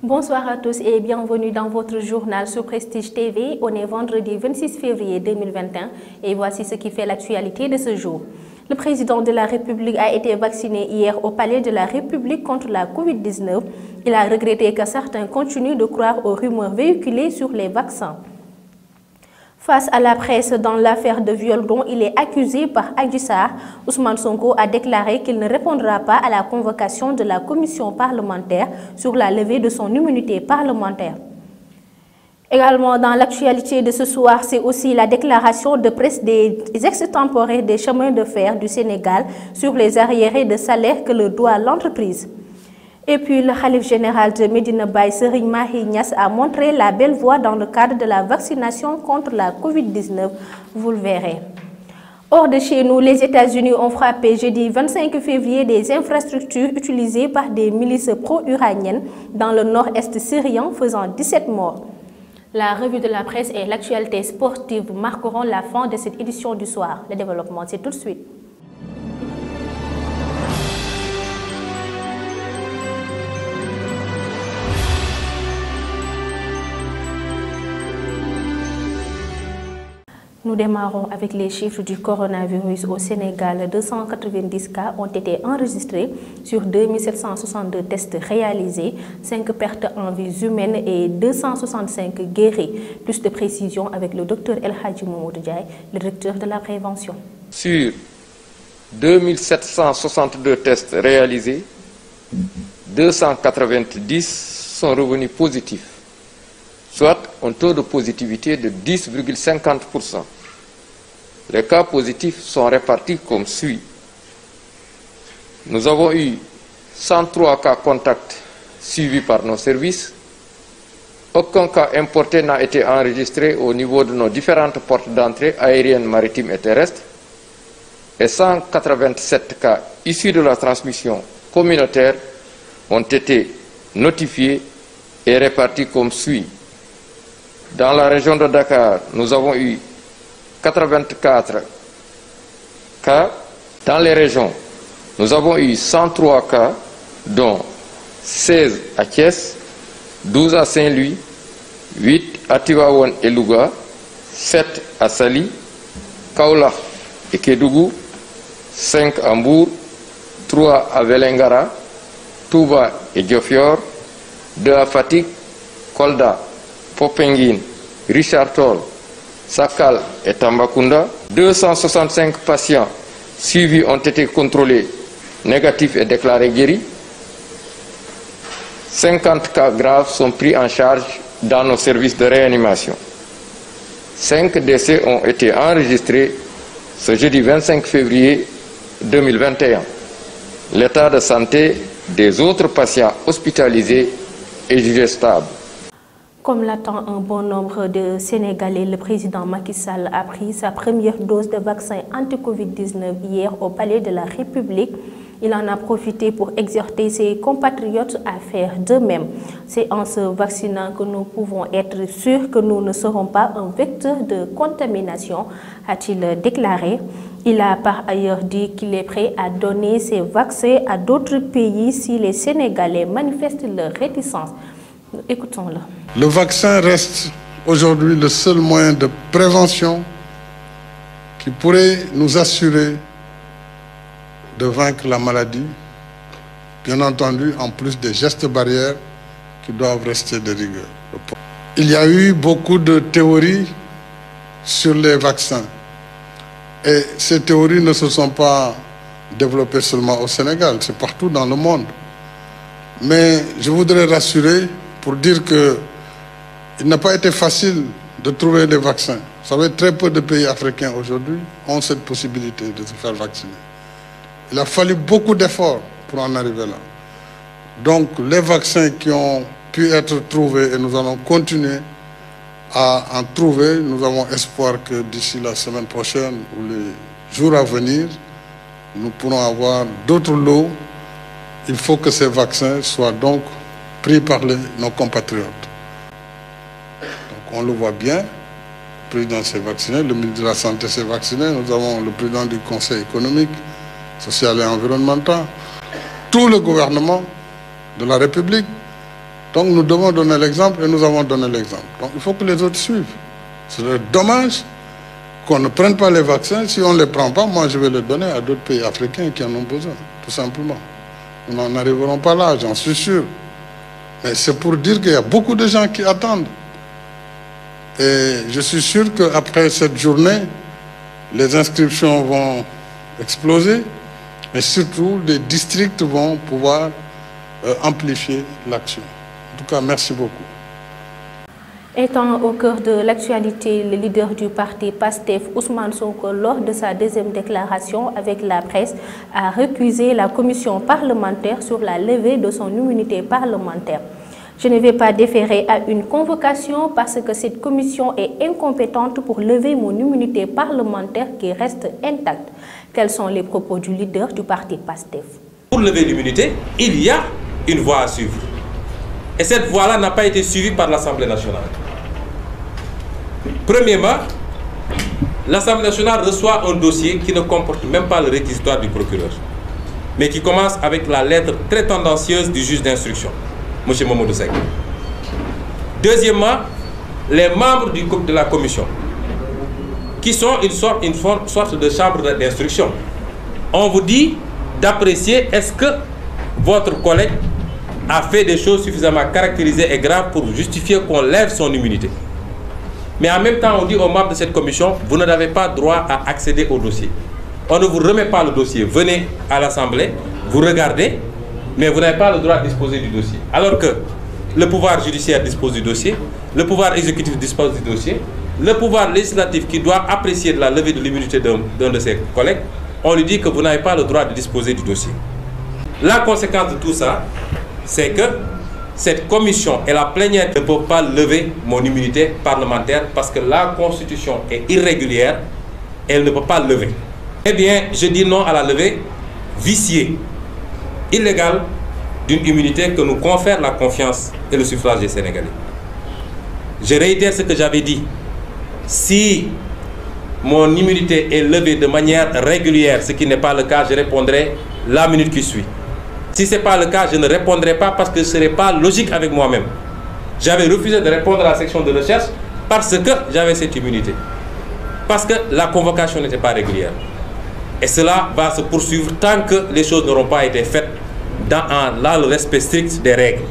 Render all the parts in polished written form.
Bonsoir à tous et bienvenue dans votre journal sur Prestige TV. On est vendredi 26 février 2021 et voici ce qui fait l'actualité de ce jour. Le président de la République a été vacciné hier au Palais de la République contre la Covid-19. Il a regretté que certains continuent de croire aux rumeurs véhiculées sur les vaccins. Face à la presse dans l'affaire de viol dont il est accusé par Adji Sarr, Ousmane Sonko a déclaré qu'il ne répondra pas à la convocation de la commission parlementaire sur la levée de son immunité parlementaire. Également dans l'actualité de ce soir, c'est aussi la déclaration de presse des ex-temporaires des chemins de fer du Sénégal sur les arriérés de salaire que leur doit l'entreprise. Et puis le khalife général de Médina Baye, Serigne Mahi Niass, a montré la belle voie dans le cadre de la vaccination contre la Covid-19, vous le verrez. Hors de chez nous, les États-Unis ont frappé jeudi 25 février des infrastructures utilisées par des milices pro-iraniennes dans le nord-est syrien, faisant 17 morts. La revue de la presse et l'actualité sportive marqueront la fin de cette édition du soir. Le développement, c'est tout de suite. Nous démarrons avec les chiffres du coronavirus au Sénégal. 290 cas ont été enregistrés sur 2762 tests réalisés, 5 pertes en vies humaines et 265 guéris. Plus de précisions avec le docteur El Hadji Mamadou Ndiaye, le directeur de la prévention. Sur 2762 tests réalisés, 290 sont revenus positifs, soit un taux de positivité de 10,50%. Les cas positifs sont répartis comme suit. Nous avons eu 103 cas contacts suivis par nos services. Aucun cas importé n'a été enregistré au niveau de nos différentes portes d'entrée aériennes, maritimes et terrestres. Et 187 cas issus de la transmission communautaire ont été notifiés et répartis comme suit. Dans la région de Dakar, nous avons eu 84 cas. Dans les régions, nous avons eu 103 cas, dont 16 à Thiès, 12 à Saint-Louis, 8 à Tivaouane et Louga, 7 à Sali, Kaolack et Kédougou, 5 à Mbour, 3 à Vélingara, Touba et Diofior, 2 à Fatick, Kolda, Popenguine, Richard Toll, Sakal et Tambacounda. 265 patients suivis ont été contrôlés négatifs et déclarés guéris. 50 cas graves sont pris en charge dans nos services de réanimation. 5 décès ont été enregistrés ce jeudi 25 février 2021. L'état de santé des autres patients hospitalisés est jugé stable. Comme l'attend un bon nombre de Sénégalais, le président Macky Sall a pris sa première dose de vaccin anti-Covid-19 hier au Palais de la République. Il en a profité pour exhorter ses compatriotes à faire de même. C'est en se vaccinant que nous pouvons être sûrs que nous ne serons pas un vecteur de contamination, a-t-il déclaré. Il a par ailleurs dit qu'il est prêt à donner ses vaccins à d'autres pays si les Sénégalais manifestent leur réticence. Écoutons-le. Le vaccin reste aujourd'hui le seul moyen de prévention qui pourrait nous assurer de vaincre la maladie, bien entendu en plus des gestes barrières qui doivent rester de rigueur. Il y a eu beaucoup de théories sur les vaccins et ces théories ne se sont pas développées seulement au Sénégal, c'est partout dans le monde. Mais je voudrais rassurer pour dire qu'il n'a pas été facile de trouver des vaccins. Vous savez, très peu de pays africains aujourd'hui ont cette possibilité de se faire vacciner. Il a fallu beaucoup d'efforts pour en arriver là. Donc les vaccins qui ont pu être trouvés, et nous allons continuer à en trouver, nous avons espoir que d'ici la semaine prochaine ou les jours à venir, nous pourrons avoir d'autres lots. Il faut que ces vaccins soient donc pris par nos compatriotes. Donc on le voit bien, le président s'est vacciné, le ministre de la Santé s'est vacciné, nous avons le président du Conseil économique, social et environnemental, tout le gouvernement de la République, Donc nous devons donner l'exemple et nous avons donné l'exemple. Donc il faut que les autres suivent. C'est dommage qu'on ne prenne pas les vaccins. Si on ne les prend pas, moi je vais les donner à d'autres pays africains qui en ont besoin, tout simplement. Nous n'en arriverons pas là, j'en suis sûr. Mais c'est pour dire qu'il y a beaucoup de gens qui attendent. Et je suis sûr qu'après cette journée, les inscriptions vont exploser, mais surtout les districts vont pouvoir amplifier l'action. En tout cas, merci beaucoup. Étant au cœur de l'actualité, le leader du parti PASTEF, Ousmane Sonko, lors de sa deuxième déclaration avec la presse, a récusé la commission parlementaire sur la levée de son immunité parlementaire. Je ne vais pas déférer à une convocation parce que cette commission est incompétente pour lever mon immunité parlementaire qui reste intacte. Quels sont les propos du leader du parti PASTEF? Pour lever l'immunité, il y a une voie à suivre. Et cette voie-là n'a pas été suivie par l'Assemblée nationale. Premièrement, l'Assemblée nationale reçoit un dossier qui ne comporte même pas le réquisitoire du procureur, mais qui commence avec la lettre très tendancieuse du juge d'instruction, M. Mamadou Seck. Deuxièmement, les membres de la commission, qui sont une sorte de chambre d'instruction. On vous dit d'apprécier est-ce que votre collègue a fait des choses suffisamment caractérisées et graves pour justifier qu'on lève son immunité. Mais en même temps, on dit aux membres de cette commission, vous n'avez pas droit à accéder au dossier. On ne vous remet pas le dossier. Venez à l'Assemblée, vous regardez, mais vous n'avez pas le droit de disposer du dossier. Alors que le pouvoir judiciaire dispose du dossier, le pouvoir exécutif dispose du dossier, le pouvoir législatif qui doit apprécier de la levée de l'immunité d'un de ses collègues, on lui dit que vous n'avez pas le droit de disposer du dossier. La conséquence de tout ça, c'est que cette commission et la plénière ne peuvent pas lever mon immunité parlementaire parce que la Constitution est irrégulière, elle ne peut pas lever. Eh bien, je dis non à la levée viciée, illégale d'une immunité que nous confère la confiance et le suffrage des Sénégalais. Je réitère ce que j'avais dit. Si mon immunité est levée de manière régulière, ce qui n'est pas le cas, je répondrai la minute qui suit. Si ce n'est pas le cas, je ne répondrai pas parce que ce ne serait pas logique avec moi-même. J'avais refusé de répondre à la section de recherche parce que j'avais cette immunité. Parce que la convocation n'était pas régulière. Et cela va se poursuivre tant que les choses n'auront pas été faites dans le respect strict des règles.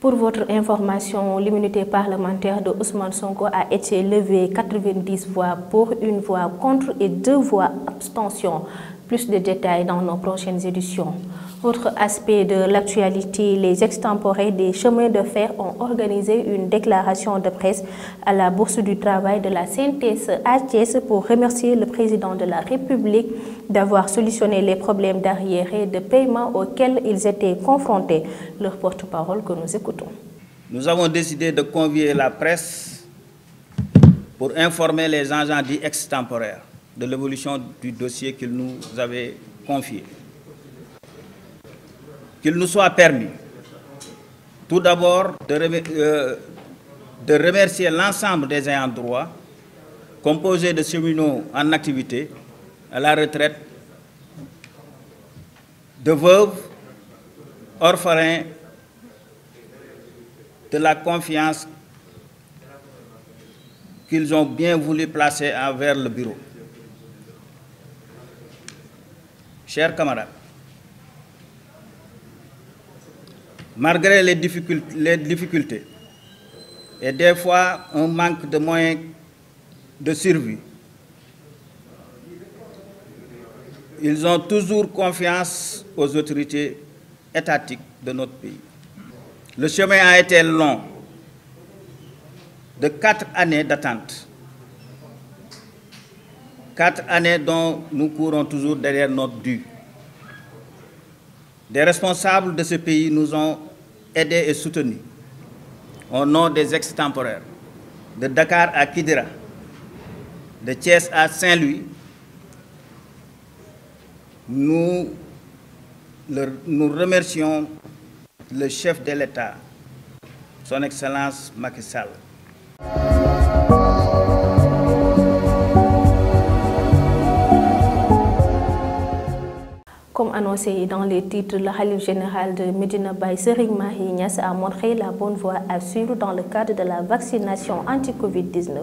Pour votre information, l'immunité parlementaire de Ousmane Sonko a été levée 90 voix pour, 1 voix contre et 2 voix abstention. Plus de détails dans nos prochaines éditions. Autre aspect de l'actualité, les extemporés des chemins de fer ont organisé une déclaration de presse à la Bourse du Travail de la CNTS à Thiès pour remercier le président de la République d'avoir solutionné les problèmes d'arriérés de paiement auxquels ils étaient confrontés. Leur porte-parole que nous écoutons. Nous avons décidé de convier la presse pour informer les agents dits extemporaires de l'évolution du dossier qu'ils nous avaient confié. Qu'il nous soit permis, tout d'abord, de remercier l'ensemble des ayants droit, composés de cheminots en activité, à la retraite, de veuves, orphelins, de la confiance qu'ils ont bien voulu placer envers le bureau. Chers camarades, malgré les difficultés et des fois un manque de moyens de survie, ils ont toujours confiance aux autorités étatiques de notre pays. Le chemin a été long, de 4 années d'attente. 4 années dont nous courons toujours derrière notre dû. Des responsables de ce pays nous ont aidés et soutenus au nom des extemporaires, de Dakar à Kidira, de Thiès à Saint-Louis. Nous remercions le chef de l'État, son Excellence Macky Sall. Comme annoncé dans les titres, le khalife général de Medina Baye Serigne Mahi Niass a montré la bonne voie à suivre dans le cadre de la vaccination anti-Covid-19.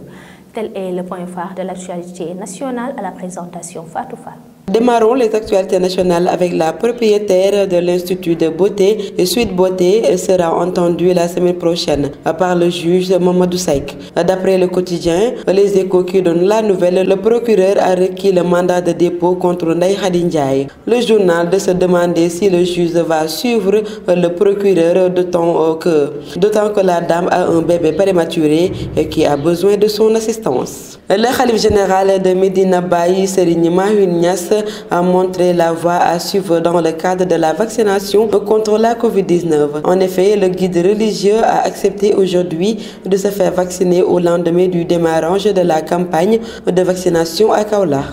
Tel est le point phare de l'actualité nationale à la présentation Fatou Fall. Démarrons les actualités nationales avec la propriétaire de l'Institut de beauté et Suite Beauté sera entendue la semaine prochaine par le juge Mamadou Saïk. D'après le quotidien Les Échos qui donne la nouvelle, le procureur a requis le mandat de dépôt contre Ndeye Khady Ndiaye. Le journal de se demander si le juge va suivre le procureur d'autant que la dame a un bébé prématuré et qui a besoin de son assistance. Le khalife général de Medina Baye Serigne Mahi Niass a montré la voie à suivre dans le cadre de la vaccination contre la Covid-19. En effet, le guide religieux a accepté aujourd'hui de se faire vacciner au lendemain du démarrage de la campagne de vaccination à Kaolack.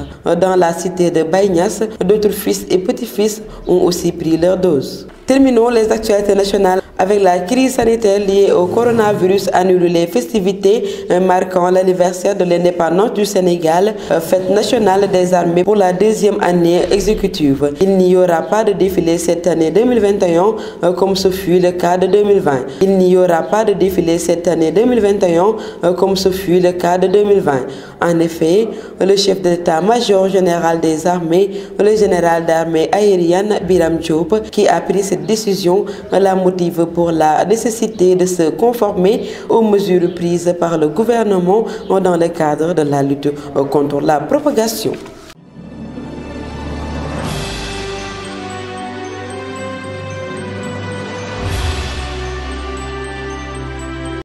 Dans la cité de Baye Niass, d'autres fils et petits-fils ont aussi pris leur dose. Terminons les actualités nationales avec la crise sanitaire liée au coronavirus annule les festivités marquant l'anniversaire de l'indépendance du Sénégal, fête nationale des armées pour la deuxième année exécutive. Il n'y aura pas de défilé cette année 2021 comme ce fut le cas de 2020. Il n'y aura pas de défilé cette année 2021 comme ce fut le cas de 2020. En effet, le chef d'état-major général des armées, le général d'armée aérienne Biram Diop, qui a pris cette décision, la motive pour la nécessité de se conformer aux mesures prises par le gouvernement dans le cadre de la lutte contre la propagation.